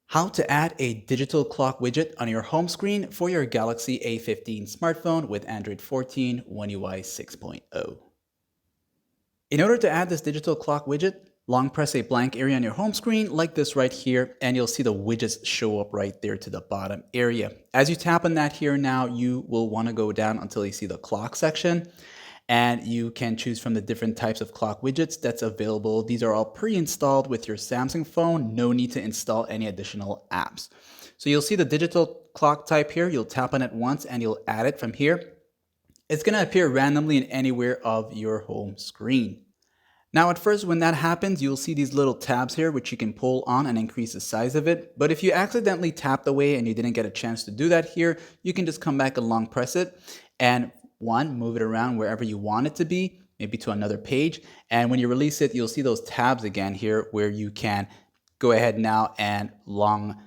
How to add a digital clock widget on your home screen for your Galaxy A15 smartphone with Android 14 One UI 6.0. In order to add this digital clock widget, long press a blank area on your home screen like this right here, and you'll see the widgets show up right there to the bottom area. As you tap on that here now, you will want to go down until you see the clock section, and you can choose from the different types of clock widgets that's available. These are all pre-installed with your Samsung phone. No need to install any additional apps. So you'll see the digital clock type here. You'll tap on it once and you'll add it from here. It's going to appear randomly in anywhere of your home screen. Now at first when that happens, you'll see these little tabs here which you can pull on and increase the size of it. But if you accidentally tapped away and you didn't get a chance to do that here, you can just come back and long press it and move it around wherever you want it to be, maybe to another page. And when you release it, you'll see those tabs again here where you can go ahead now and long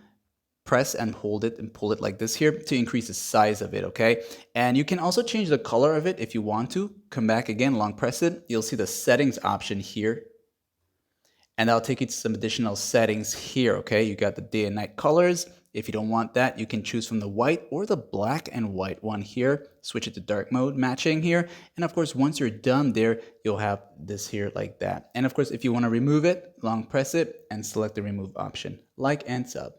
press and hold it and pull it like this here to increase the size of it, okay? And you can also change the color of it if you want to. Come back again, long press it. You'll see the settings option here. And that'll take you to some additional settings here, okay? You got the day and night colors. If you don't want that, you can choose from the white or the black and white one here. Switch it to dark mode matching here. And of course, once you're done there, you'll have this here like that. And of course, if you want to remove it, long press it and select the remove option. Like and sub.